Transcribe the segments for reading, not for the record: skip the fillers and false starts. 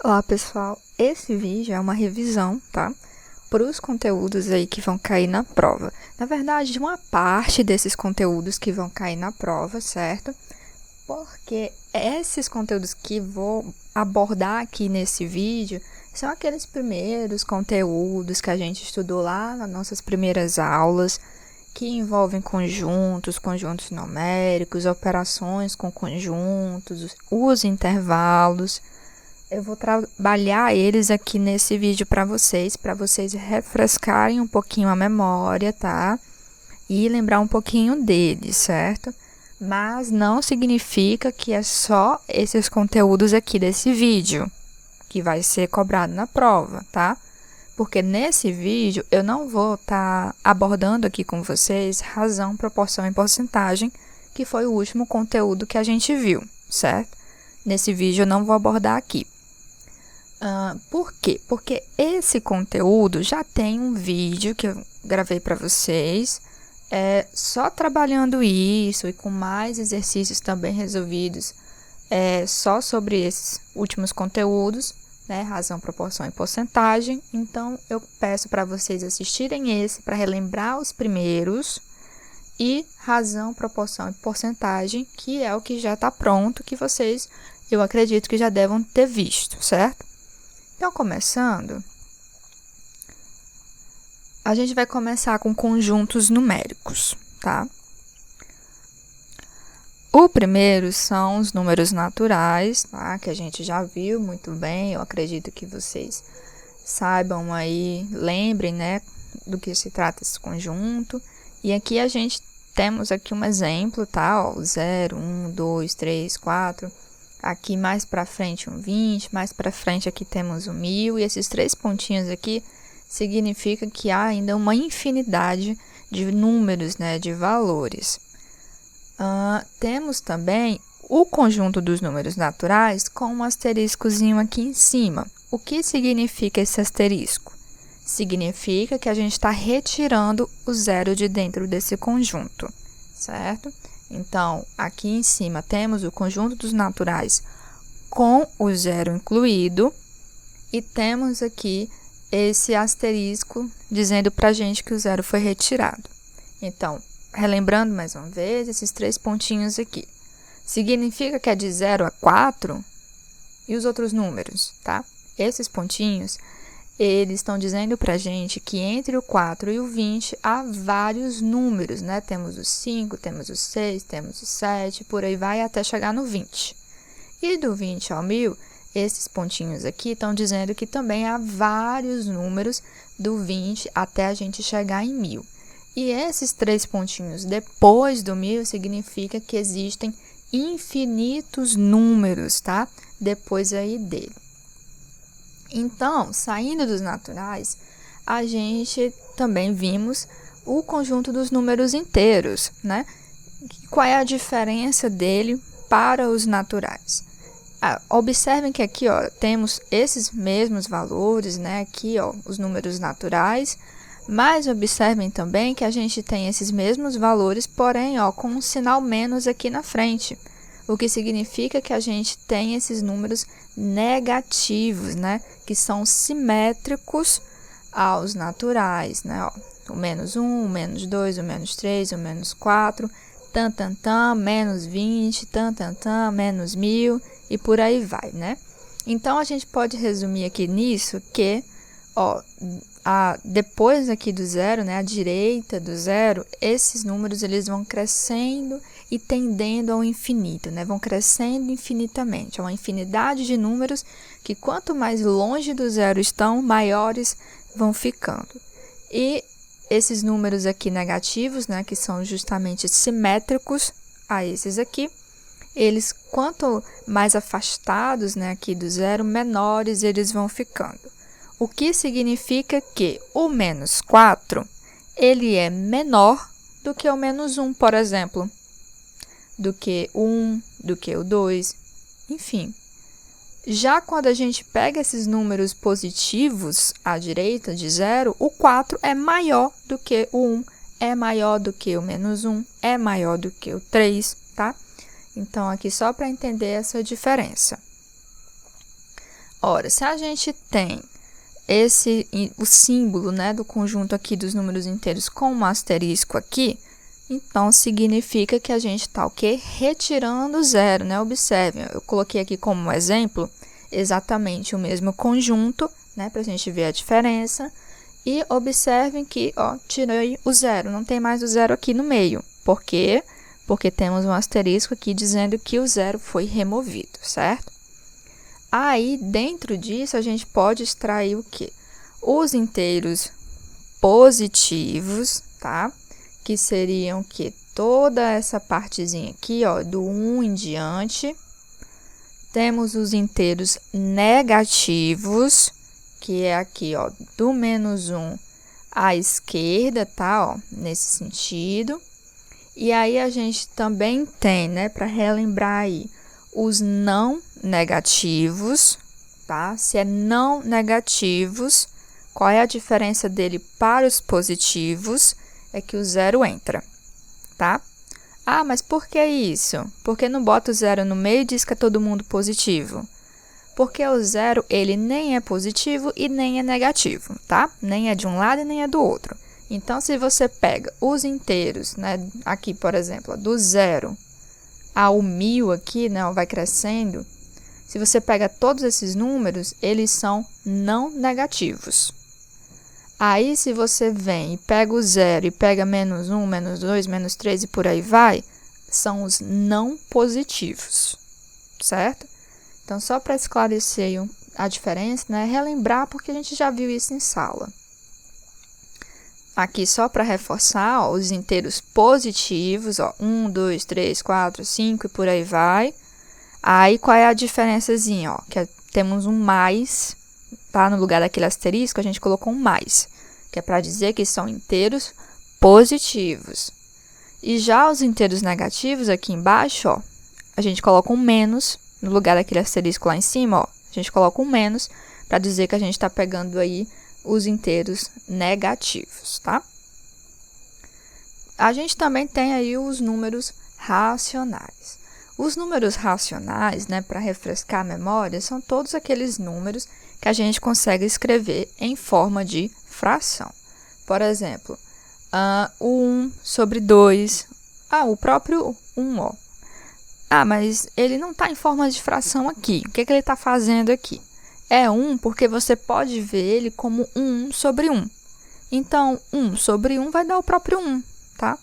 Olá, pessoal. Esse vídeo é uma revisão, tá? Para os conteúdos aí que vão cair na prova. Na verdade, uma parte desses conteúdos que vão cair na prova, certo? Porque esses conteúdos que vou abordar aqui nesse vídeo são aqueles primeiros conteúdos que a gente estudou lá nas nossas primeiras aulas, que envolvem conjuntos, conjuntos numéricos, operações com conjuntos, os intervalos. Eu vou trabalhar eles aqui nesse vídeo para vocês refrescarem um pouquinho a memória, tá? E lembrar um pouquinho deles, certo? Mas não significa que é só esses conteúdos aqui desse vídeo que vai ser cobrado na prova, tá? Porque nesse vídeo eu não vou estar abordando aqui com vocês razão, proporção e porcentagem, que foi o último conteúdo que a gente viu, certo? Nesse vídeo eu não vou abordar aqui. Por quê? Porque esse conteúdo já tem um vídeo que eu gravei para vocês, só trabalhando isso e com mais exercícios também resolvidos, só sobre esses últimos conteúdos, né? Razão, proporção e porcentagem. Então, eu peço para vocês assistirem esse para relembrar os primeiros e razão, proporção e porcentagem, que é o que já está pronto, que vocês, eu acredito que já devam ter visto, certo? Então, começando, a gente vai começar com conjuntos numéricos, tá? O primeiro são os números naturais, tá? Que a gente já viu muito bem, eu acredito que vocês saibam aí, lembrem, né, do que se trata esse conjunto. E aqui a gente temos aqui um exemplo, tá? Ó, 0, 1, 2, 3, 4... Aqui mais para frente um 20, mais para frente aqui temos um 1000, e esses três pontinhos aqui significa que há ainda uma infinidade de números, né, de valores. Temos também o conjunto dos números naturais com um asteriscozinho aqui em cima. O que significa esse asterisco? Significa que a gente está retirando o zero de dentro desse conjunto, certo? Então, aqui em cima temos o conjunto dos naturais com o zero incluído e temos aqui esse asterisco dizendo para a gente que o zero foi retirado. Então, relembrando mais uma vez, esses três pontinhos aqui. Significa que é de 0 a 4 e os outros números, tá? Esses pontinhos, eles estão dizendo para a gente que entre o 4 e o 20 há vários números, né? Temos o 5, temos o 6, temos o 7, por aí vai até chegar no 20. E do 20 ao 1000, esses pontinhos aqui estão dizendo que também há vários números do 20 até a gente chegar em 1000. E esses três pontinhos depois do 1000 significa que existem infinitos números, tá? Depois aí dele. Então, saindo dos naturais, a gente também vimos o conjunto dos números inteiros, né? Qual é a diferença dele para os naturais? Observem que aqui, ó, temos esses mesmos valores, né? Aqui, ó, os números naturais, mas observem também que a gente tem esses mesmos valores, porém, ó, com um sinal menos aqui na frente, o que significa que a gente tem esses números negativos, né? Que são simétricos aos naturais, né? Ó, o menos 1, o menos 2, o menos 3, o menos 4, menos 20, menos 1000 e por aí vai, né? Então, a gente pode resumir aqui nisso que, ó, depois aqui do zero, né, à direita do zero, esses números eles vão crescendo e tendendo ao infinito, né? Vão crescendo infinitamente. É uma infinidade de números que quanto mais longe do zero estão, maiores vão ficando. E esses números aqui negativos, né, que são justamente simétricos a esses aqui, eles quanto mais afastados, né, aqui do zero, menores eles vão ficando. O que significa que o menos 4, ele é menor do que o menos 1, por exemplo, do que o 1, do que o 2, enfim. Já quando a gente pega esses números positivos à direita de 0, o 4 é maior do que o 1, é maior do que o menos 1, é maior do que o 3, tá? Então, aqui só para entender essa diferença. Ora, se a gente tem o símbolo, né, do conjunto aqui dos números inteiros com um asterisco aqui, então significa que a gente está o quê? Retirando o zero, né? Observem, eu coloquei aqui como exemplo exatamente o mesmo conjunto, né, para a gente ver a diferença. E observem que, ó, tirei o zero, não tem mais o zero aqui no meio. Por quê? Porque temos um asterisco aqui dizendo que o zero foi removido, certo? Aí, dentro disso, a gente pode extrair o quê? Os inteiros positivos, tá? Que seriam o quê? Toda essa partezinha aqui, ó, do 1 em diante. Temos os inteiros negativos, que é aqui, ó, do menos 1 à esquerda, tá? Ó, nesse sentido. E aí, a gente também tem, né, para relembrar aí, os não negativos, tá? Se é não negativos, qual é a diferença dele para os positivos? É que o zero entra, tá? Ah, mas por que isso? Porque não bota o zero no meio e diz que é todo mundo positivo? Porque o zero, ele nem é positivo e nem é negativo, tá? Nem é de um lado e nem é do outro. Então, se você pega os inteiros, né? Aqui, por exemplo, do 0 ao 1000 aqui, né? Vai crescendo. Se você pega todos esses números, eles são não negativos. Aí, se você vem e pega o 0 e pega menos 1, menos 2, menos 3 e por aí vai, são os não positivos, certo? Então, só para esclarecer a diferença, né? Relembrar, porque a gente já viu isso em sala. Aqui, só para reforçar, ó, os inteiros positivos, ó, 1, 2, 3, 4, 5 e por aí vai. Aí, qual é a diferençazinha, ó? Que temos um mais, tá? No lugar daquele asterisco, a gente colocou um mais, que é para dizer que são inteiros positivos. E já os inteiros negativos, aqui embaixo, ó, a gente coloca um menos, no lugar daquele asterisco lá em cima, ó, a gente coloca um menos, para dizer que a gente está pegando aí os inteiros negativos, tá? A gente também tem aí os números racionais. Os números racionais, né, para refrescar a memória, são todos aqueles números que a gente consegue escrever em forma de fração. Por exemplo, o 1 sobre 2, o próprio 1, ó. Mas ele não está em forma de fração aqui. O que ele está fazendo aqui? É 1 porque você pode ver ele como 1 sobre 1. Então, 1 sobre 1 vai dar o próprio 1, tá?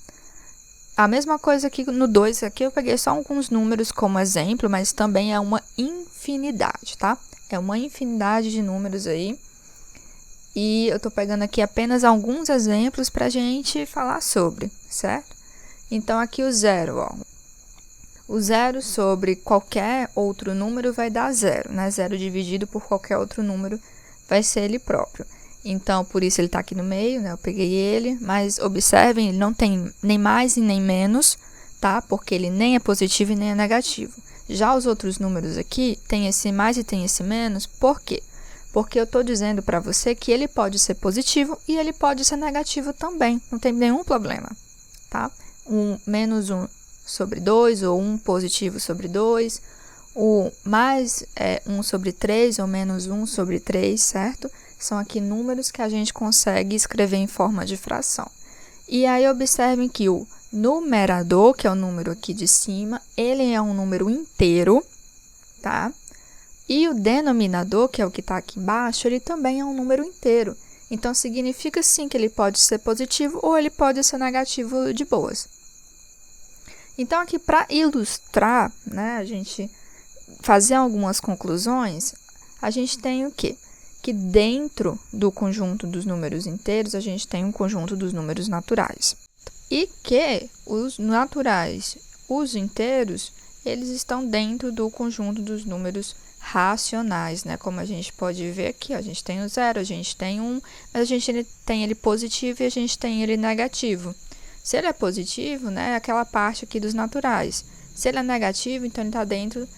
A mesma coisa aqui no 2, aqui eu peguei só alguns números como exemplo, mas também é uma infinidade, tá? É uma infinidade de números aí. E eu tô pegando aqui apenas alguns exemplos pra gente falar sobre, certo? Então, aqui o 0, ó. O 0 sobre qualquer outro número vai dar 0, né? 0 dividido por qualquer outro número vai ser ele próprio. Então, por isso ele está aqui no meio, né? Eu peguei ele, mas observem, ele não tem nem mais e nem menos, tá? Porque ele nem é positivo e nem é negativo. Já os outros números aqui, tem esse mais e tem esse menos, por quê? Porque eu estou dizendo para você que ele pode ser positivo e ele pode ser negativo também, não tem nenhum problema, tá? Menos 1 sobre 2, ou 1 positivo sobre 2, o mais 1 sobre 3, ou menos 1 sobre 3, certo? São aqui números que a gente consegue escrever em forma de fração. E aí, observem que o numerador, que é o número aqui de cima, ele é um número inteiro, tá? E o denominador, que é o que está aqui embaixo, ele também é um número inteiro. Então, significa sim que ele pode ser positivo ou ele pode ser negativo de boas. Então, aqui para ilustrar, né, a gente fazer algumas conclusões, a gente tem o quê? Que dentro do conjunto dos números inteiros, a gente tem um conjunto dos números naturais. E que os naturais, os inteiros, eles estão dentro do conjunto dos números racionais, né? Como a gente pode ver aqui, ó, a gente tem o 0, a gente tem 1, mas a gente tem ele positivo e a gente tem ele negativo. Se ele é positivo, né, é aquela parte aqui dos naturais. Se ele é negativo, então ele está dentro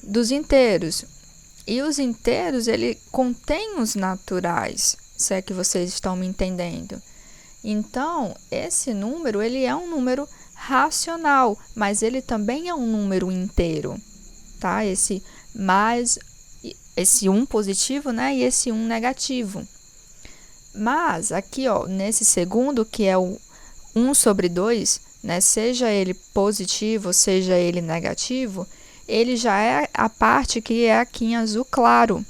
dos inteiros. E os inteiros, ele contém os naturais, se é que vocês estão me entendendo. Então, esse número, ele é um número racional, mas ele também é um número inteiro, tá? Esse mais esse 1 positivo, né, e esse 1 negativo. Mas aqui, ó, nesse segundo, que é o 1 sobre 2, né, seja ele positivo, seja ele negativo, ele já é a parte que é aqui em azul claro,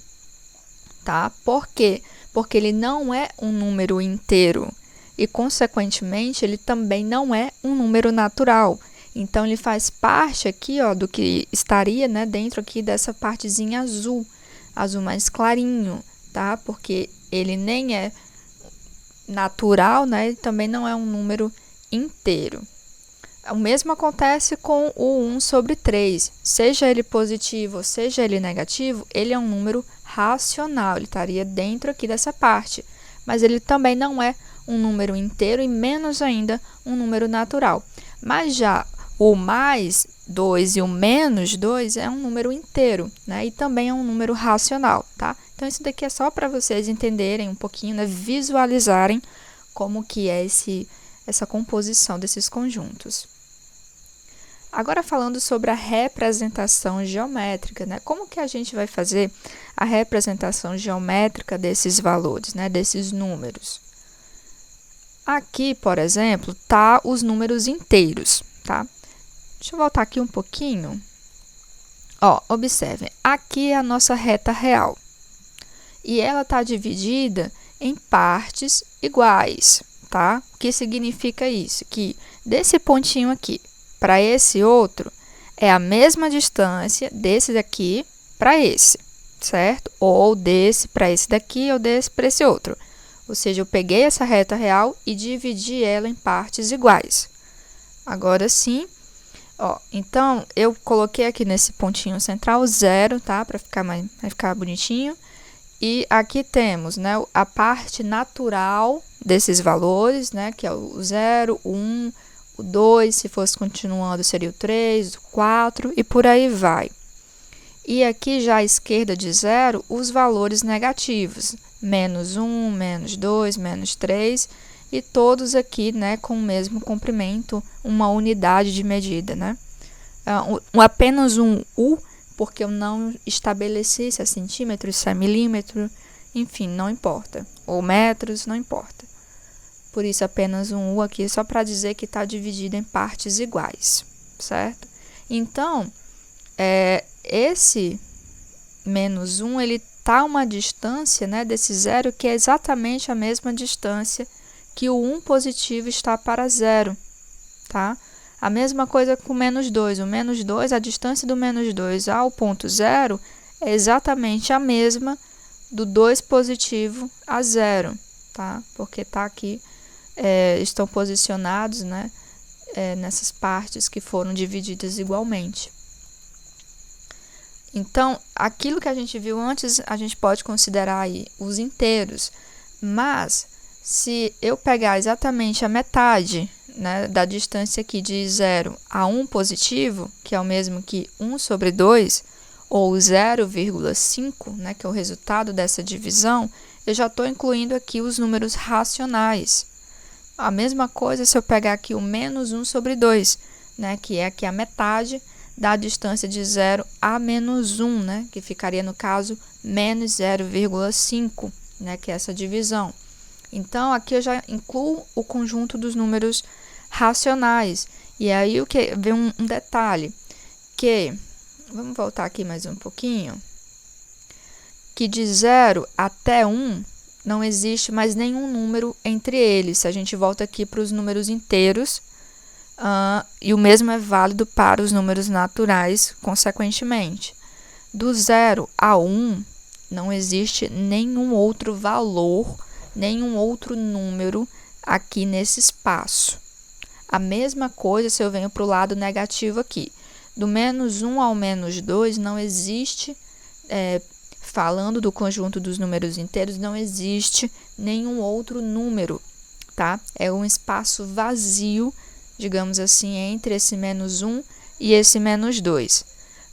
tá? Por quê? Porque ele não é um número inteiro e, consequentemente, ele também não é um número natural. Então, ele faz parte aqui, ó, do que estaria, né, dentro aqui dessa partezinha azul, azul mais clarinho, tá? Porque ele nem é natural, né, e também não é um número inteiro. O mesmo acontece com o 1 sobre 3. Seja ele positivo ou seja ele negativo, ele é um número racional, ele estaria dentro aqui dessa parte. Mas ele também não é um número inteiro e menos ainda um número natural. Mas já o mais 2 e o menos 2 é um número inteiro, né? E também é um número racional, tá? Então, isso daqui é só para vocês entenderem um pouquinho, né? Visualizarem como que é essa composição desses conjuntos. Agora, falando sobre a representação geométrica, né? Como que a gente vai fazer a representação geométrica desses valores, né? Desses números? Aqui, por exemplo, tá os números inteiros, tá? Deixa eu voltar aqui um pouquinho. Ó, observem, aqui é a nossa reta real. E ela está dividida em partes iguais, tá? O que significa isso? Que desse pontinho aqui para esse outro é a mesma distância desse daqui para esse, certo? Ou desse para esse daqui ou desse para esse outro. Ou seja, eu peguei essa reta real e dividi ela em partes iguais. Agora sim, ó, então eu coloquei aqui nesse pontinho central 0, tá? Para vai ficar bonitinho. E aqui temos, né, a parte natural desses valores, né, que é o 0, o 1, o 2, se fosse continuando seria o 3, o 4 e por aí vai. E aqui já à esquerda de 0, os valores negativos, menos 1, menos 2, menos 3, e todos aqui, né, com o mesmo comprimento, uma unidade de medida, né? Apenas um U, porque eu não estabeleci se é centímetro, se é milímetro, enfim, não importa. Ou metros, não importa. Por isso, apenas um U aqui, só para dizer que está dividido em partes iguais, certo? Então, esse menos 1, ele está a uma distância, né, desse 0, que é exatamente a mesma distância que o 1 positivo está para 0, tá? A mesma coisa com o menos 2. O menos 2, a distância do menos 2 ao ponto 0 é exatamente a mesma do 2 positivo a 0, tá? Porque está aqui, estão posicionados, né, nessas partes que foram divididas igualmente. Então, aquilo que a gente viu antes, a gente pode considerar aí os inteiros, mas se eu pegar exatamente a metade, né, da distância aqui de 0 a 1 positivo, que é o mesmo que 1 sobre 2, ou 0,5, né, que é o resultado dessa divisão, eu já estou incluindo aqui os números racionais. A mesma coisa se eu pegar aqui o menos 1 sobre 2, né, que é aqui a metade da distância de 0 a menos 1, né, que ficaria, no caso, menos 0,5, né, que é essa divisão. Então, aqui eu já incluo o conjunto dos números racionais. E aí, vem um detalhe, que, vamos voltar aqui mais um pouquinho, que de 0 até 1 não existe mais nenhum número entre eles. Se a gente volta aqui para os números inteiros, e o mesmo é válido para os números naturais, consequentemente. Do 0 a 1, não existe nenhum outro valor, nenhum outro número aqui nesse espaço. A mesma coisa se eu venho para o lado negativo aqui. Do menos 1 ao menos 2 não existe, falando do conjunto dos números inteiros, não existe nenhum outro número, tá? É um espaço vazio, digamos assim, entre esse menos 1 e esse menos 2.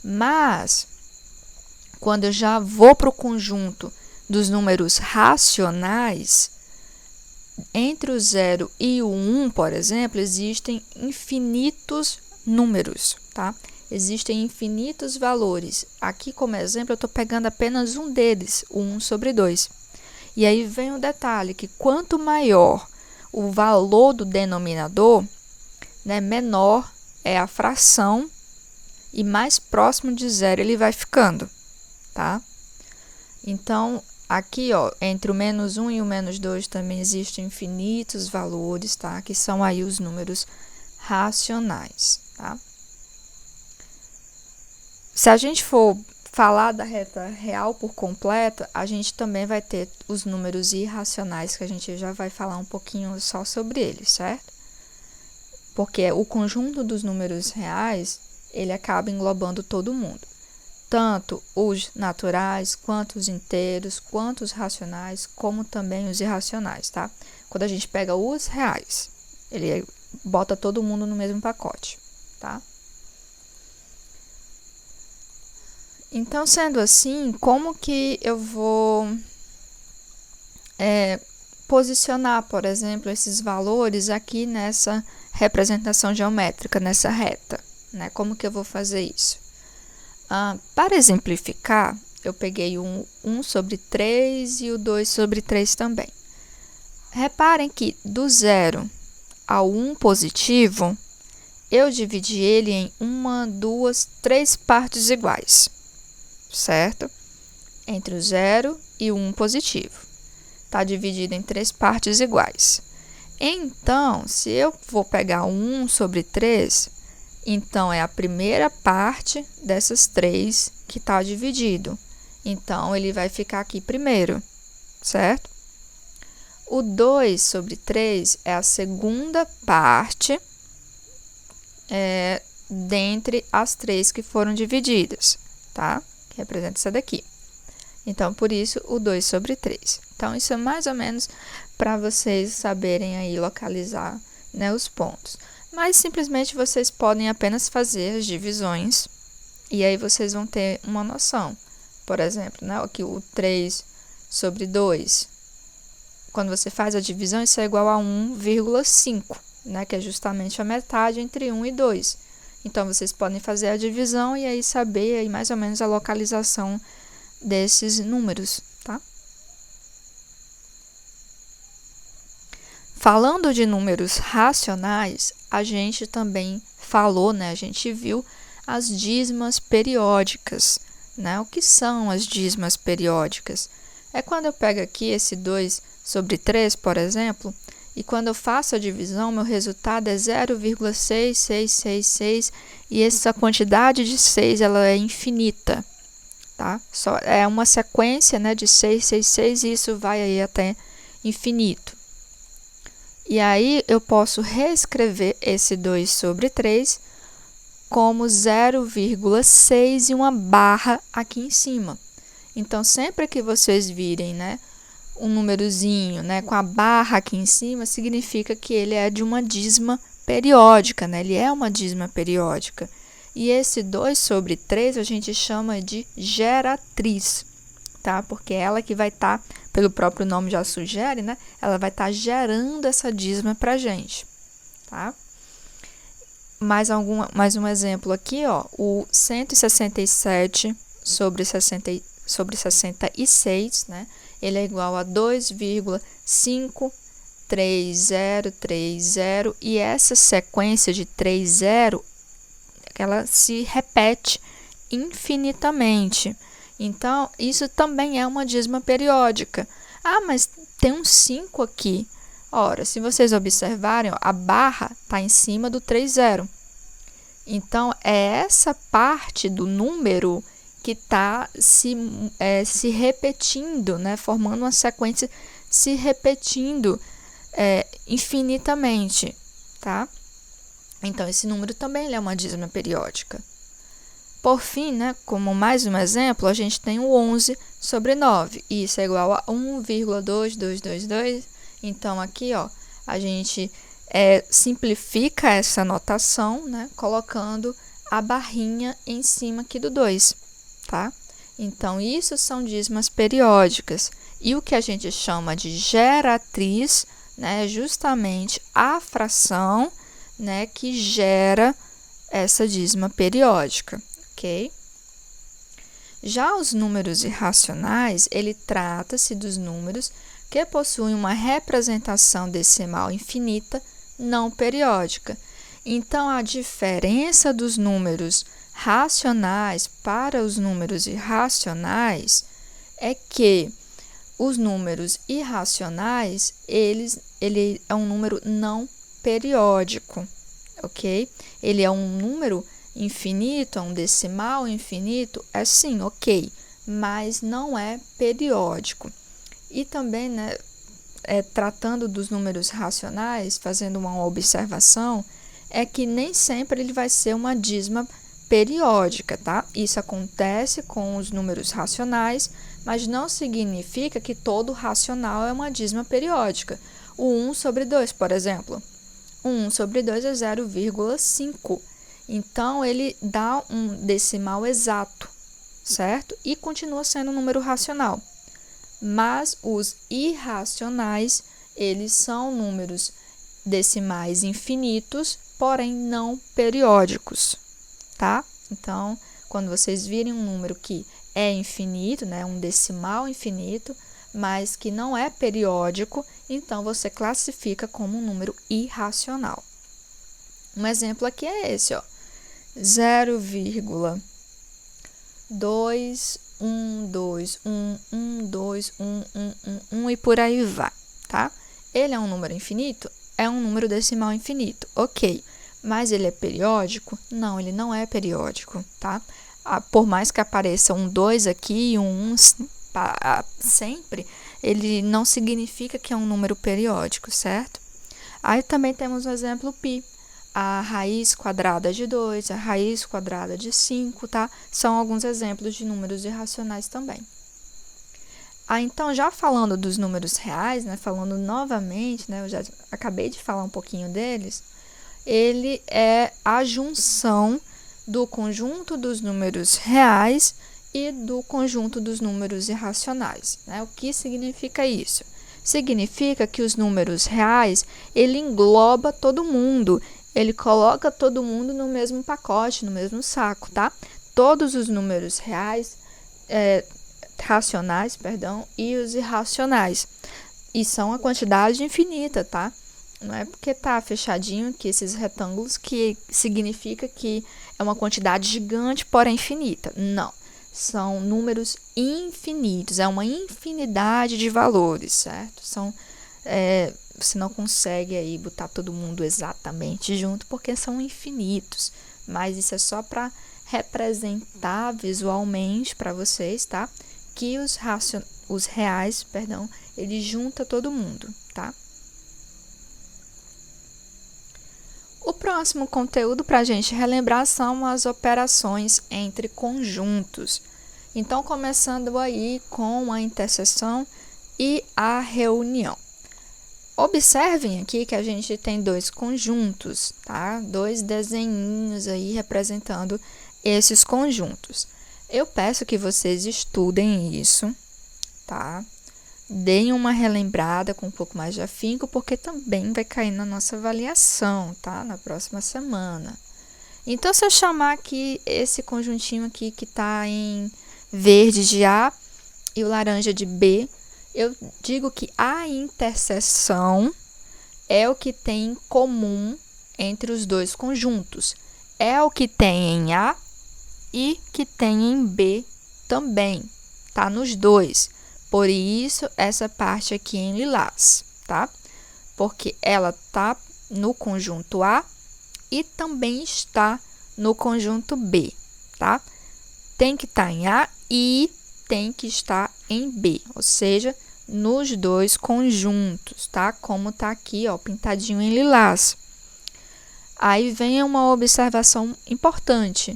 Mas, quando eu já vou para o conjunto dos números racionais, entre o 0 e o 1, por exemplo, existem infinitos números, tá? existem infinitos valores. Aqui, como exemplo, eu estou pegando apenas um deles, o 1 sobre 2. E aí vem o detalhe, que quanto maior o valor do denominador, né, menor é a fração e mais próximo de zero ele vai ficando, tá? Então, aqui, ó, entre o menos 1 e o menos 2 também existem infinitos valores, tá? Que são aí os números racionais, tá? Se a gente for falar da reta real por completa, a gente também vai ter os números irracionais, que a gente já vai falar um pouquinho só sobre eles, certo? Porque o conjunto dos números reais, ele acaba englobando todo mundo. Tanto os naturais, quanto os inteiros, quanto os racionais, como também os irracionais, tá? Quando a gente pega os reais, ele bota todo mundo no mesmo pacote, tá? Então, sendo assim, como que eu vou posicionar, por exemplo, esses valores aqui nessa representação geométrica, nessa reta, né? Como que eu vou fazer isso? Para exemplificar, eu peguei o 1 sobre 3 e o 2 sobre 3 também. Reparem que do 0 ao 1 positivo, eu dividi ele em 1, 2, 3 partes iguais, certo? Entre o 0 e o 1 positivo. Está dividido em 3 partes iguais. Então, se eu vou pegar o 1 sobre 3, então é a primeira parte dessas 3 que está dividido. Então, ele vai ficar aqui primeiro, certo? O 2 sobre 3 é a segunda parte dentre as 3 que foram divididas, tá? Que representa essa daqui. Então, por isso, o 2 sobre 3. Então, isso é mais ou menos para vocês saberem aí localizar, né, os pontos. Mas, simplesmente, vocês podem apenas fazer as divisões e aí vocês vão ter uma noção. Por exemplo, né, aqui o 3 sobre 2. Quando você faz a divisão, isso é igual a 1,5, né, que é justamente a metade entre 1 e 2. Então, vocês podem fazer a divisão e aí saber aí mais ou menos a localização desses números, tá? Falando de números racionais, a gente também falou, né? A gente viu as dízimas periódicas, né? O que são as dízimas periódicas? É quando eu pego aqui esse 2 sobre 3, por exemplo, e quando eu faço a divisão, meu resultado é 0,6666 e essa quantidade de 6 ela é infinita. Tá? É uma sequência, né, de 666 e isso vai aí até infinito. E aí eu posso reescrever esse 2 sobre 3 como 0,6 e uma barra aqui em cima. Então, sempre que vocês virem, né, um númerozinho, né, com a barra aqui em cima, significa que ele é de uma dízima periódica, né? Ele é uma dízima periódica. E esse 2 sobre 3 a gente chama de geratriz, tá? Porque ela que vai estar, pelo próprio nome já sugere, né? Ela vai estar gerando essa dízima para a gente, tá? Mais um exemplo aqui, ó. O 167 sobre 66, né? Ele é igual a 2,53030 e essa sequência de 30 ela se repete infinitamente. Então, isso também é uma dízima periódica. Mas tem um 5 aqui. Ora, se vocês observarem, ó, a barra está em cima do 30. Então, é essa parte do número que está se repetindo, né? Formando uma sequência se repetindo infinitamente, tá? Então, esse número também é uma dízima periódica. Por fim, né, como mais um exemplo, a gente tem o 11 sobre 9. E isso é igual a 1,2222. Então, aqui, ó, a gente simplifica essa notação, né, colocando a barrinha em cima aqui do 2, tá? Então, isso são dízimas periódicas. E o que a gente chama de geratriz, né, é justamente a fração, né, que gera essa dízima periódica, ok? Já os números irracionais, ele trata-se dos números que possuem uma representação decimal infinita não periódica. Então, a diferença dos números racionais para os números irracionais é que os números irracionais, ele é um número não periódico, ok? Ele é um número infinito, é um decimal infinito, é sim, ok, mas não é periódico. E também, né, tratando dos números racionais, fazendo uma observação, é que nem sempre ele vai ser uma dízima periódica, tá? Isso acontece com os números racionais, mas não significa que todo racional é uma dízima periódica. O 1 sobre 2, por exemplo. O 1 sobre 2 é 0,5. Então, ele dá um decimal exato, certo? E continua sendo um número racional. Mas os irracionais, eles são números decimais infinitos, porém não periódicos, tá? Então, quando vocês virem um número que é infinito, né, um decimal infinito, mas que não é periódico, então você classifica como um número irracional. Um exemplo aqui é esse, ó, 0,2121121 e por aí vai, tá? Ele é um número infinito? É um número decimal infinito, ok. Mas ele é periódico? Não, ele não é periódico, tá? Por mais que apareça um 2 aqui e um 1 sempre, ele não significa que é um número periódico, certo? Aí também temos o exemplo π. A raiz quadrada de 2, a raiz quadrada de 5, tá? São alguns exemplos de números irracionais também. Então, já falando dos números reais, né? Falando novamente, né? Eu já acabei de falar um pouquinho deles. Ele é a junção do conjunto dos números reais e do conjunto dos números irracionais, né? O que significa isso? Significa que os números reais, ele engloba todo mundo, ele coloca todo mundo no mesmo pacote, no mesmo saco, tá? Todos os números reais, racionais, e os irracionais. E são a quantidade infinita, tá? Não é porque tá fechadinho aqui esses retângulos que significa que é uma quantidade gigante, porém infinita. Não. São números infinitos, é uma infinidade de valores, certo? Você não consegue aí botar todo mundo exatamente junto, porque são infinitos. Mas isso é só para representar visualmente para vocês, tá? Que os reais, ele junta todo mundo, tá? O próximo conteúdo para a gente relembrar são as operações entre conjuntos. Então, começando aí com a interseção e a reunião. Observem aqui que a gente tem dois conjuntos, tá? Dois desenhinhos aí representando esses conjuntos. Eu peço que vocês estudem isso, tá? Deem uma relembrada com um pouco mais de afinco, porque também vai cair na nossa avaliação, tá? Na próxima semana. Então, se eu chamar aqui esse conjuntinho aqui que está em verde de A e o laranja de B, eu digo que a interseção é o que tem em comum entre os dois conjuntos. É o que tem em A e que tem em B também, tá? Nos dois. Por isso, essa parte aqui em lilás, tá? Porque ela tá no conjunto A e também está no conjunto B, tá? Tem que estar em A e tem que estar em B, ou seja, nos dois conjuntos, tá? Como tá aqui, ó, pintadinho em lilás. Aí vem uma observação importante.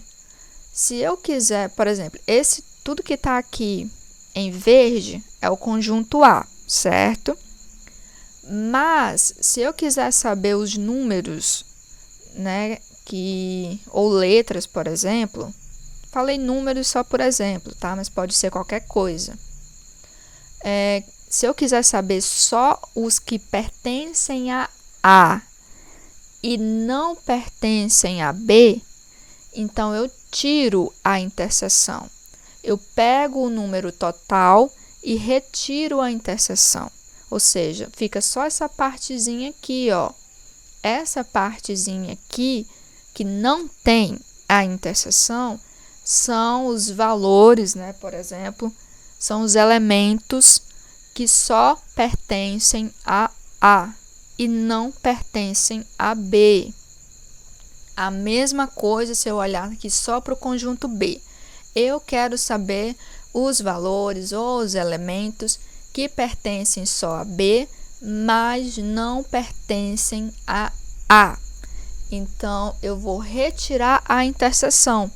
Se eu quiser, por exemplo, tudo que tá aqui em verde é o conjunto A, certo? Mas, se eu quiser saber os números, né, ou letras, por exemplo, falei números só por exemplo, tá? Mas pode ser qualquer coisa. Se eu quiser saber só os que pertencem a A e não pertencem a B, Então, eu tiro a interseção. Eu pego o número total e retiro a interseção. Ou seja, fica só essa partezinha aqui, ó. Essa partezinha aqui, que não tem a interseção, são os valores, né? Por exemplo, são os elementos que só pertencem a A e não pertencem a B. A mesma coisa se eu olhar aqui só para o conjunto B. Eu quero saber os valores ou os elementos que pertencem só a B, mas não pertencem a A. Então, eu vou retirar a interseção.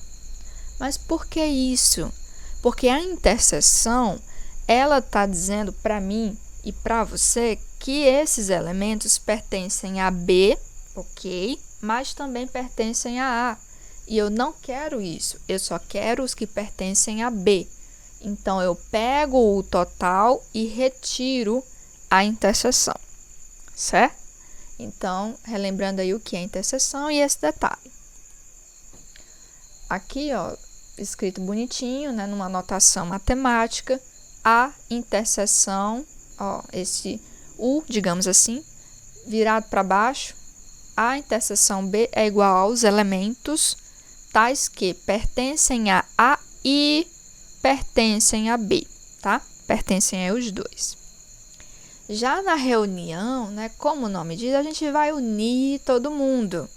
Mas por que isso? Porque a interseção, ela está dizendo para mim e para você que esses elementos pertencem a B, ok? Mas também pertencem a A. E eu não quero isso, eu só quero os que pertencem a B. Então, eu pego o total e retiro a interseção, certo? Então, relembrando aí o que é interseção e esse detalhe. Aqui, ó, escrito bonitinho, né, numa notação matemática, a interseção, ó, esse U, digamos assim, virado para baixo, a interseção B é igual aos elementos tais que pertencem a A e pertencem a B, tá? Pertencem aos dois. Já na reunião, né, como o nome diz, a gente vai unir todo mundo.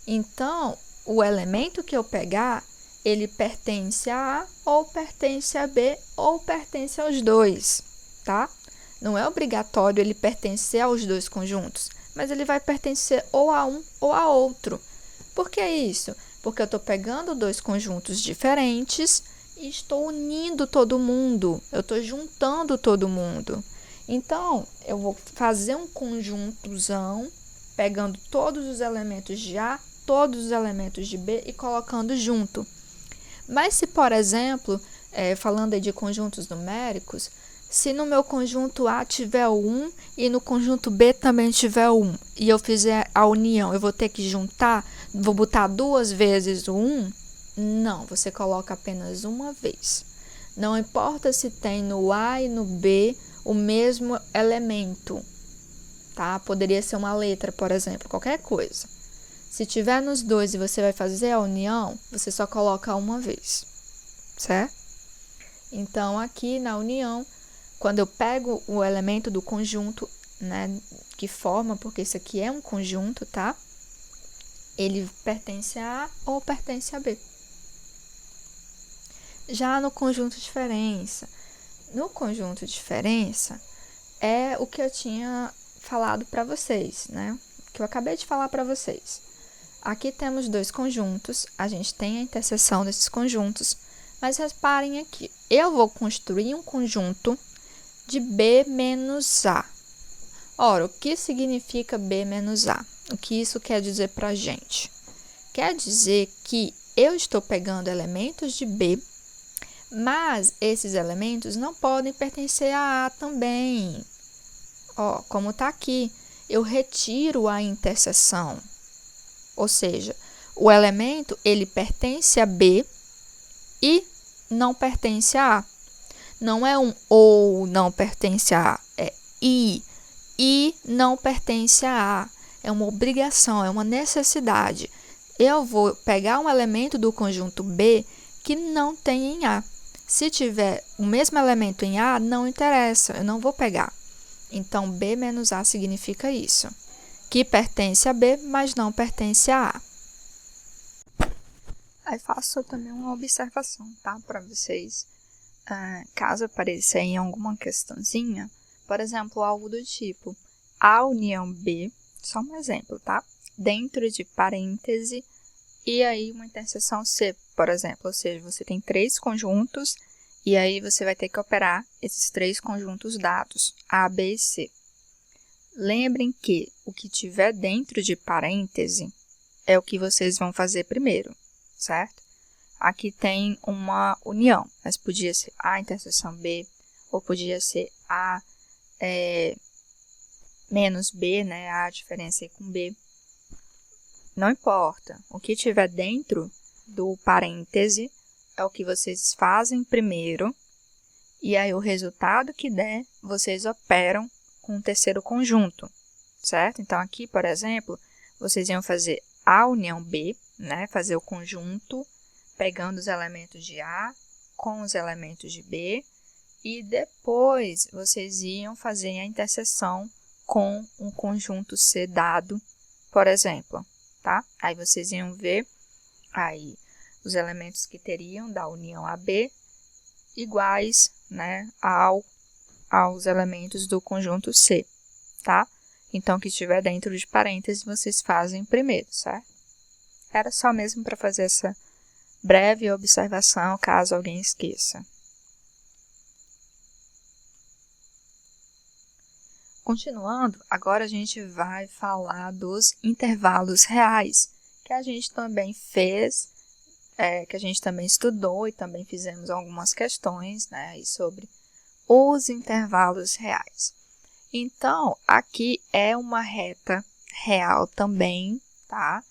Então, o elemento que eu pegar, ele pertence a A, ou pertence a B, ou pertence aos dois, tá? Não é obrigatório ele pertencer aos dois conjuntos, mas ele vai pertencer ou a um ou a outro. Por que isso? Porque eu estou pegando dois conjuntos diferentes e estou unindo todo mundo, eu estou juntando todo mundo. Então, eu vou fazer um conjuntozão, pegando todos os elementos de A, todos os elementos de B e colocando junto. Mas se, por exemplo, falando aí de conjuntos numéricos, se no meu conjunto A tiver o 1 e no conjunto B também tiver o 1, e eu fizer a união, eu vou ter que juntar, vou botar duas vezes o 1? Não, você coloca apenas uma vez. Não importa se tem no A e no B o mesmo elemento, tá? Poderia ser uma letra, por exemplo, qualquer coisa. Se tiver nos dois e você vai fazer a união, você só coloca uma vez, certo? Então, aqui na união, quando eu pego o elemento do conjunto, né, que forma, porque isso aqui é um conjunto, tá? Ele pertence a A ou pertence a B. Já no conjunto diferença. No conjunto diferença, é o que eu tinha falado para vocês, né? Que eu acabei de falar para vocês. Aqui temos dois conjuntos, a gente tem a interseção desses conjuntos, mas reparem aqui, eu vou construir um conjunto de B menos A. Ora, o que significa B menos A? O que isso quer dizer para a gente? Quer dizer que eu estou pegando elementos de B, mas esses elementos não podem pertencer a A também. Ó, como está aqui, eu retiro a interseção. Ou seja, o elemento ele pertence a B e não pertence a A. Não é um ou não pertence a A, é e não pertence a A. É uma obrigação, é uma necessidade. Eu vou pegar um elemento do conjunto B que não tem em A. Se tiver o mesmo elemento em A, não interessa, eu não vou pegar. Então, B menos A significa isso, que pertence a B, mas não pertence a A. Aí faço também uma observação, tá, para vocês. Caso apareça em alguma questãozinha, por exemplo, algo do tipo A união B, só um exemplo, tá? Dentro de parêntese, e aí uma interseção C, por exemplo, ou seja, você tem três conjuntos, e aí você vai ter que operar esses três conjuntos dados, A, B e C. Lembrem que o que tiver dentro de parêntese é o que vocês vão fazer primeiro, certo? Aqui tem uma união, mas podia ser A interseção B, ou podia ser A menos B, né? A diferença aí com B. Não importa. O que tiver dentro do parêntese é o que vocês fazem primeiro, e aí o resultado que der, vocês operam com o terceiro conjunto, certo? Então, aqui, por exemplo, vocês iam fazer A união B, né? Fazer o conjunto, pegando os elementos de A com os elementos de B, e depois vocês iam fazer a interseção com um conjunto C dado, por exemplo, tá? Aí vocês iam ver aí os elementos que teriam da união AB iguais, né, aos elementos do conjunto C, tá? Então, o que estiver dentro de parênteses, vocês fazem primeiro, certo? Era só mesmo para fazer essa breve observação, caso alguém esqueça. Continuando, agora a gente vai falar dos intervalos reais, que a gente também fez, que a gente também estudou e também fizemos algumas questões, né, sobre os intervalos reais. Então, aqui é uma reta real também, tá?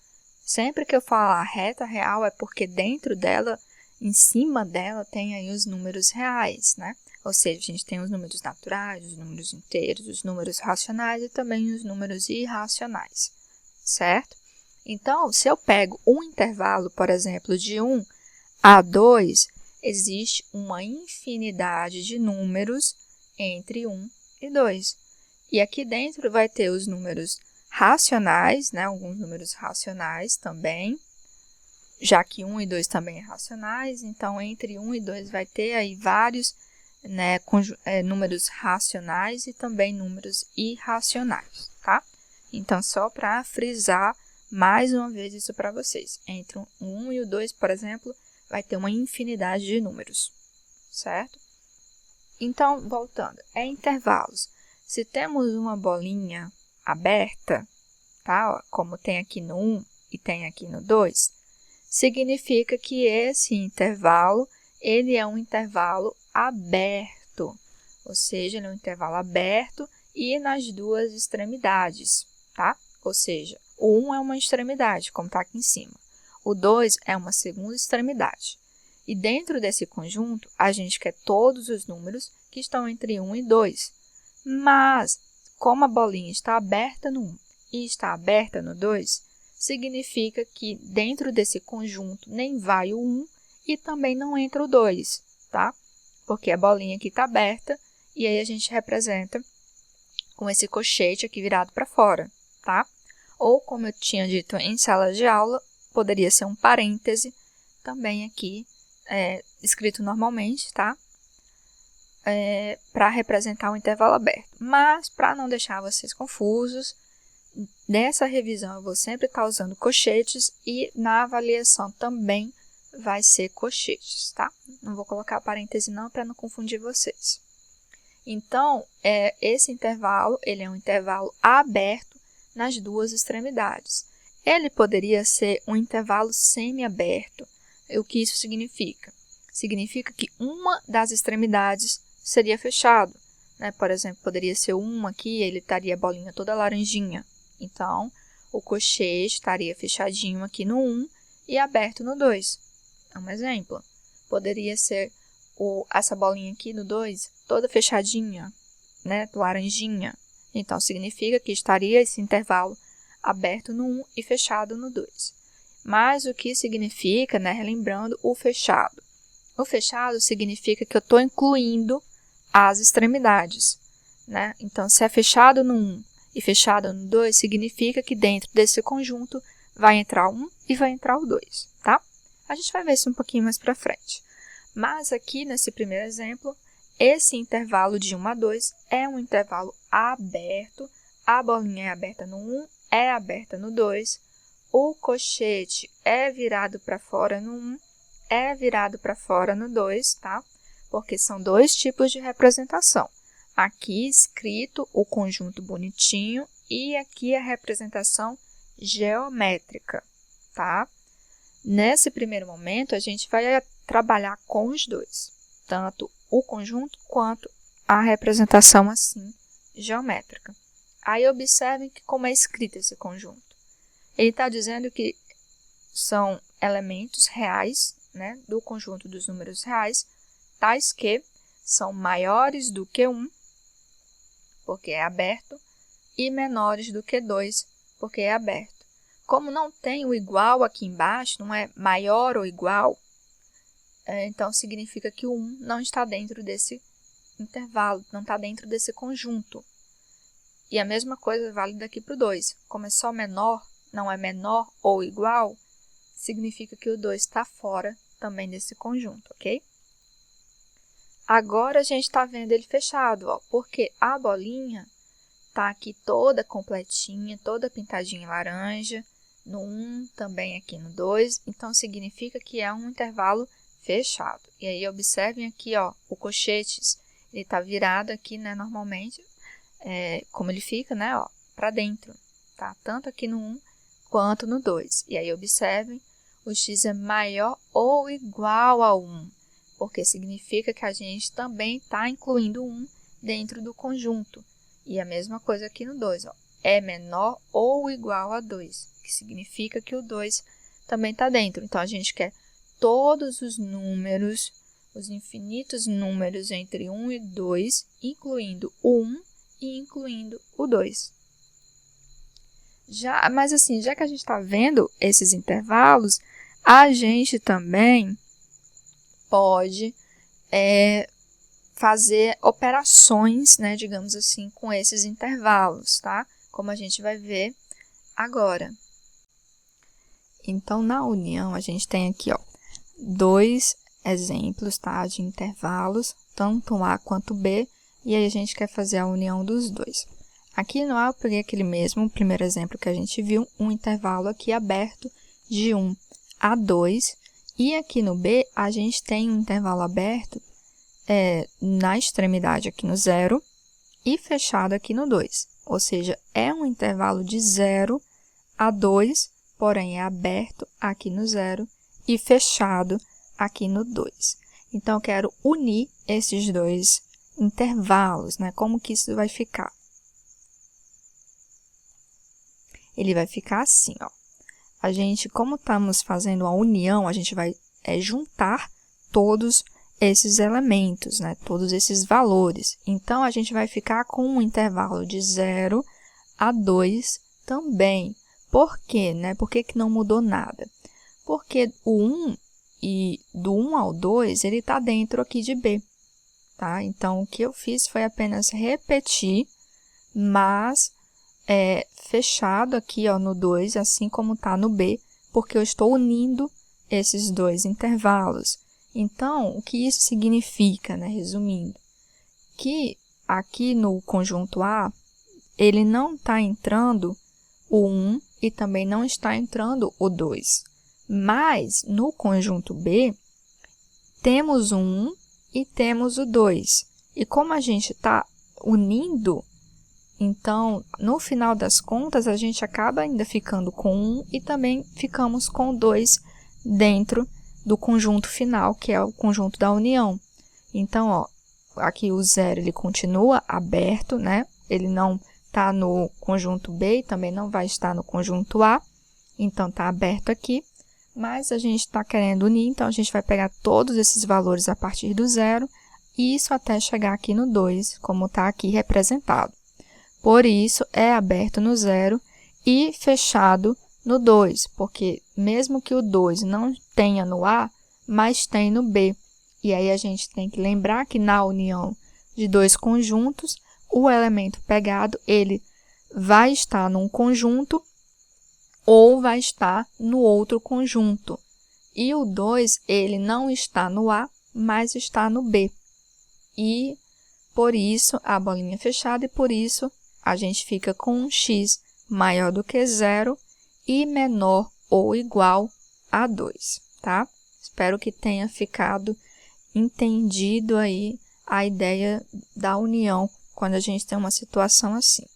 Sempre que eu falar reta real é porque dentro dela, em cima dela, tem aí os números reais, né? Ou seja, a gente tem os números naturais, os números inteiros, os números racionais e também os números irracionais, certo? Então, se eu pego um intervalo, por exemplo, de 1 a 2, existe uma infinidade de números entre 1 e 2. E aqui dentro vai ter os números racionais, né? Alguns números racionais também, já que 1 e 2 também é racionais, então entre 1 e 2 vai ter aí vários, né, números racionais e também números irracionais, tá? Então, só para frisar mais uma vez isso para vocês. Entre o 1 e o 2, por exemplo, vai ter uma infinidade de números, certo? Então, voltando, intervalos. Se temos uma bolinha aberta, tá? Ó, como tem aqui no 1 e tem aqui no 2, significa que esse intervalo, ele é um intervalo aberto, ou seja, ele é um intervalo aberto e nas duas extremidades, tá? Ou seja, o 1 é uma extremidade, como está aqui em cima. O 2 é uma segunda extremidade. E dentro desse conjunto, a gente quer todos os números que estão entre 1 e 2. Mas, como a bolinha está aberta no 1 e está aberta no 2, significa que dentro desse conjunto nem vai o 1 e também não entra o 2, tá? Porque a bolinha aqui está aberta e aí a gente representa com esse colchete aqui virado para fora, tá? Ou, como eu tinha dito em sala de aula, poderia ser um parêntese também aqui, escrito normalmente, tá? Para representar o intervalo aberto. Mas, para não deixar vocês confusos, nessa revisão eu vou sempre estar usando colchetes e na avaliação também vai ser colchetes, tá? Não vou colocar parêntese não para não confundir vocês. Então, esse intervalo, ele é um intervalo aberto nas duas extremidades. Ele poderia ser um intervalo semi-aberto. O que isso significa? Significa que uma das extremidades seria fechado, né? Por exemplo, poderia ser 1 aqui, ele estaria a bolinha toda laranjinha. Então, o colchete estaria fechadinho aqui no 1 e aberto no 2. É um exemplo. Poderia ser essa bolinha aqui no 2 toda fechadinha, né? Laranjinha. Então, significa que estaria esse intervalo aberto no 1 e fechado no 2. Mas o que significa, né? Relembrando o fechado. O fechado significa que eu estou incluindo as extremidades, né? Então, se é fechado no 1 e fechado no 2, significa que dentro desse conjunto vai entrar o 1 e vai entrar o 2, tá? A gente vai ver isso um pouquinho mais para frente. Mas aqui, nesse primeiro exemplo, esse intervalo de 1 a 2 é um intervalo aberto, a bolinha é aberta no 1, é aberta no 2, o colchete é virado para fora no 1, é virado para fora no 2, tá? Porque são dois tipos de representação. Aqui escrito o conjunto bonitinho e aqui a representação geométrica, tá? Nesse primeiro momento, a gente vai trabalhar com os dois, tanto o conjunto quanto a representação assim geométrica. Aí observem que como é escrito esse conjunto. Ele está dizendo que são elementos reais, né, do conjunto dos números reais, tais que são maiores do que 1, porque é aberto, e menores do que 2, porque é aberto. Como não tem o igual aqui embaixo, não é maior ou igual, então significa que o 1 não está dentro desse intervalo, não está dentro desse conjunto. E a mesma coisa vale daqui para o 2. Como é só menor, não é menor ou igual, significa que o 2 está fora também desse conjunto, ok? Agora a gente está vendo ele fechado, ó, porque a bolinha está aqui toda completinha, toda pintadinha em laranja, no 1, também aqui no 2, então significa que é um intervalo fechado. E aí, observem aqui, ó, o colchetes, ele está virado aqui, né, normalmente, como ele fica, né, ó, para dentro, tá? Tanto aqui no 1 quanto no 2. E aí, observem, o x é maior ou igual a 1, porque significa que a gente também está incluindo 1 dentro do conjunto. E a mesma coisa aqui no 2, ó, é menor ou igual a 2, que significa que o 2 também está dentro. Então, a gente quer todos os números, os infinitos números entre 1 e 2, incluindo o 1 e incluindo o 2. Mas assim, já que a gente está vendo esses intervalos, a gente também pode fazer operações, né, digamos assim, com esses intervalos, tá? Como a gente vai ver agora. Então, na união, a gente tem aqui, ó, 2 exemplos, tá, de intervalos, tanto A quanto B, e aí a gente quer fazer a união dos dois. Aqui no A, eu peguei aquele mesmo primeiro exemplo que a gente viu, um intervalo aqui aberto de 1 a 2, e aqui no B, a gente tem um intervalo aberto na extremidade aqui no 0 e fechado aqui no 2, ou seja, é um intervalo de 0 a 2, porém é aberto aqui no 0 e fechado aqui no 2. Então, eu quero unir esses dois intervalos, né? Como que isso vai ficar? Ele vai ficar assim, ó. A gente, como estamos fazendo a união, a gente vai juntar todos esses elementos, né? Todos esses valores. Então, a gente vai ficar com um intervalo de 0 a 2 também. Por quê, né? Por que que não mudou nada? Porque o 1 e do 1 ao 2, ele está dentro aqui de B, tá? Então, o que eu fiz foi apenas repetir, mas fechado aqui, ó, no 2, assim como está no B, porque eu estou unindo esses dois intervalos. Então, o que isso significa, né? Resumindo, que aqui no conjunto A, ele não está entrando o 1 e também não está entrando o 2. Mas, no conjunto B, temos o 1 e temos o 2. E como a gente está unindo, então, no final das contas, a gente acaba ainda ficando com 1 e também ficamos com 2 dentro do conjunto final, que é o conjunto da união. Então, ó, aqui o 0 ele continua aberto, né? Ele não está no conjunto B e também não vai estar no conjunto A. Então, está aberto aqui. Mas a gente está querendo unir, então a gente vai pegar todos esses valores a partir do 0, e isso até chegar aqui no 2, como está aqui representado. Por isso, é aberto no 0 e fechado no 2, porque mesmo que o 2 não tenha no A, mas tem no B. E aí a gente tem que lembrar que na união de dois conjuntos, o elemento pegado, ele vai estar num conjunto ou vai estar no outro conjunto. E o 2, ele não está no A, mas está no B. E, por isso, a bolinha fechada, e por isso, a gente fica com um x maior do que 0 e menor ou igual a 2, tá? Espero que tenha ficado entendido aí a ideia da união quando a gente tem uma situação assim.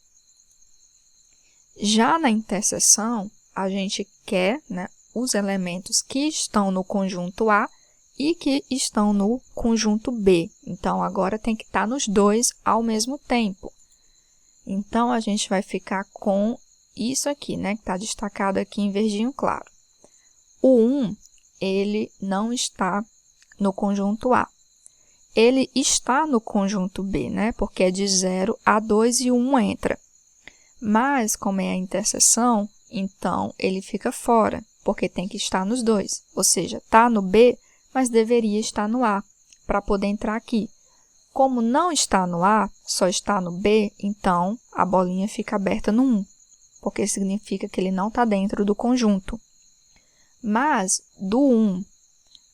Já na interseção, a gente quer, né, os elementos que estão no conjunto A e que estão no conjunto B. Então, agora tem que estar nos dois ao mesmo tempo. Então, a gente vai ficar com isso aqui, né, que está destacado aqui em verdinho claro. O 1, ele não está no conjunto A. Ele está no conjunto B, né? Porque é de 0 a 2 e o 1 entra. Mas, como é a interseção, então ele fica fora, porque tem que estar nos dois. Ou seja, está no B, mas deveria estar no A, para poder entrar aqui. Como não está no A, só está no B, então a bolinha fica aberta no 1, porque significa que ele não está dentro do conjunto. Mas, do 1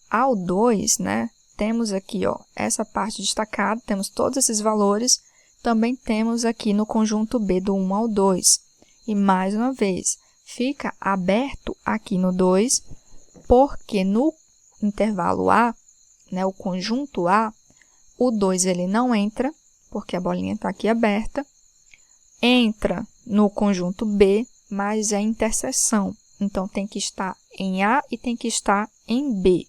ao 2, né, temos aqui, ó, essa parte destacada, temos todos esses valores, também temos aqui no conjunto B do 1 ao 2. E, mais uma vez, fica aberto aqui no 2, porque no intervalo A, né, o conjunto A, o 2 ele não entra, porque a bolinha está aqui aberta. Entra no conjunto B, mas é interseção. Então, tem que estar em A e tem que estar em B.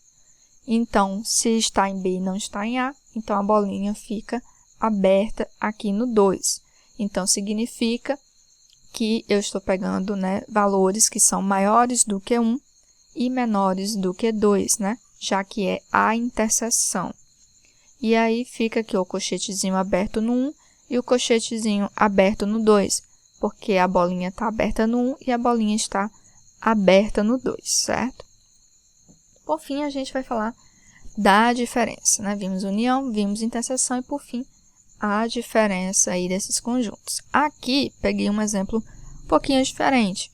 Então, se está em B e não está em A, então a bolinha fica aberta aqui no 2. Então, significa que eu estou pegando, né, valores que são maiores do que 1 e menores do que 2, né, já que é a interseção. E aí fica aqui o colchetezinho aberto no 1 e o colchetezinho aberto no 2, porque a bolinha está aberta no 1 e a bolinha está aberta no 2, certo? Por fim, a gente vai falar da diferença, né? Vimos união, vimos interseção e, por fim, a diferença aí desses conjuntos. Aqui, peguei um exemplo um pouquinho diferente.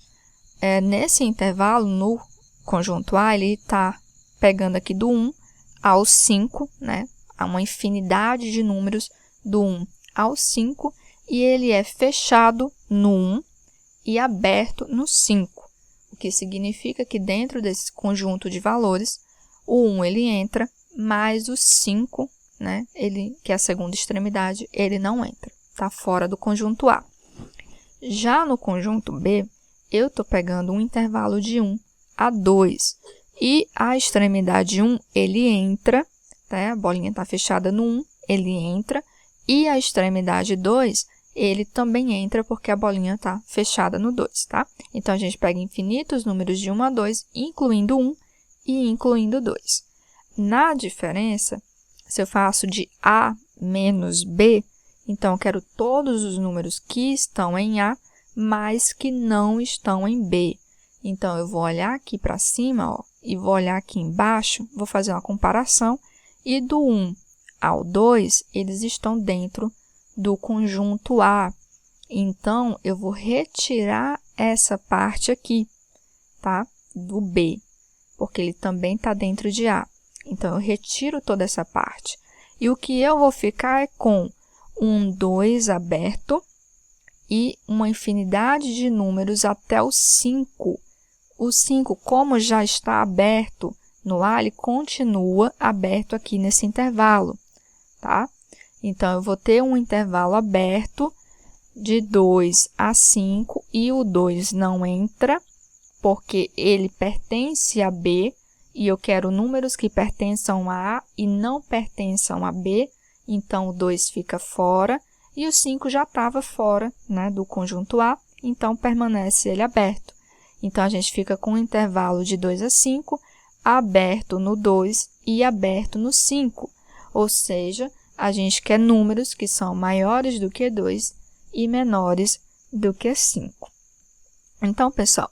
Nesse intervalo, no conjunto A, ele está pegando aqui do 1 ao 5, né? Há uma infinidade de números do 1 ao 5, e ele é fechado no 1 e aberto no 5, o que significa que dentro desse conjunto de valores, o 1 ele entra, mas o 5, né, que é a segunda extremidade, ele não entra, está fora do conjunto A. Já no conjunto B, eu estou pegando um intervalo de 1 a 2, e a extremidade 1, ele entra, tá? A bolinha está fechada no 1, ele entra, e a extremidade 2, ele também entra porque a bolinha está fechada no 2, tá? Então, a gente pega infinitos números de 1 a 2, incluindo 1 e incluindo 2. Na diferença, se eu faço de A menos B, então eu quero todos os números que estão em A, mas que não estão em B. Então, eu vou olhar aqui para cima, ó, e vou olhar aqui embaixo, vou fazer uma comparação, e do 1 ao 2, eles estão dentro do conjunto A. Então, eu vou retirar essa parte aqui, tá? Do B, porque ele também está dentro de A. Então, eu retiro toda essa parte. E o que eu vou ficar é com um 2 aberto e uma infinidade de números até o 5. O 5, como já está aberto no A, ele continua aberto aqui nesse intervalo, tá? Então, eu vou ter um intervalo aberto de 2 a 5 e o 2 não entra, porque ele pertence a B, e eu quero números que pertençam a A e não pertençam a B, então o 2 fica fora, e o 5 já estava fora, né, do conjunto A, então permanece ele aberto. Então, a gente fica com um intervalo de 2 a 5, aberto no 2 e aberto no 5, ou seja, a gente quer números que são maiores do que 2 e menores do que 5. Então, pessoal,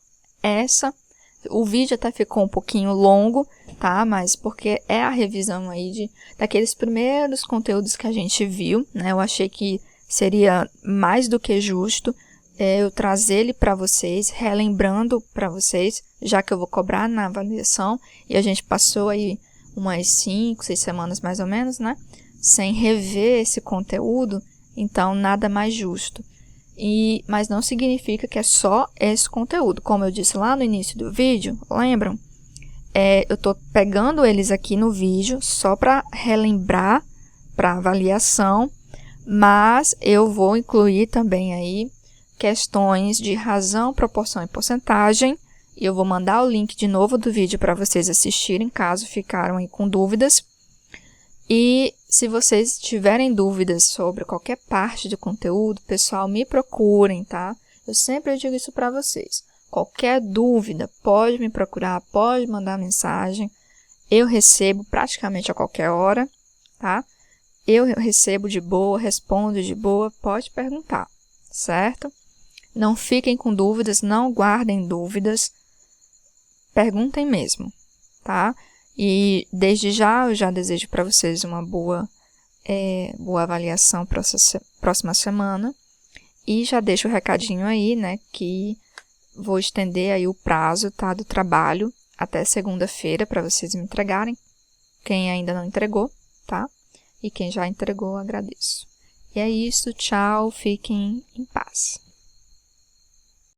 o vídeo até ficou um pouquinho longo, tá? Mas porque é a revisão aí daqueles primeiros conteúdos que a gente viu, né? Eu achei que seria mais do que justo eu trazer ele para vocês, relembrando para vocês, já que eu vou cobrar na avaliação, e a gente passou aí umas 5, 6 semanas mais ou menos, né? Sem rever esse conteúdo, então nada mais justo. Mas não significa que é só esse conteúdo. Como eu disse lá no início do vídeo, lembram? Eu estou pegando eles aqui no vídeo só para relembrar, para avaliação, mas eu vou incluir também aí questões de razão, proporção e porcentagem, e eu vou mandar o link de novo do vídeo para vocês assistirem, caso ficaram aí com dúvidas. E se vocês tiverem dúvidas sobre qualquer parte do conteúdo, pessoal, me procurem, tá? Eu sempre digo isso para vocês. Qualquer dúvida, pode me procurar, pode mandar mensagem. Eu recebo praticamente a qualquer hora, tá? Eu recebo de boa, respondo de boa, pode perguntar, certo? Não fiquem com dúvidas, não guardem dúvidas, perguntem mesmo, tá? E desde já, eu já desejo para vocês uma boa avaliação para essa próxima semana. E já deixo o recadinho aí, né, que vou estender aí o prazo, tá, do trabalho até segunda-feira para vocês me entregarem. Quem ainda não entregou, tá? E quem já entregou, agradeço. E é isso, tchau, fiquem em paz.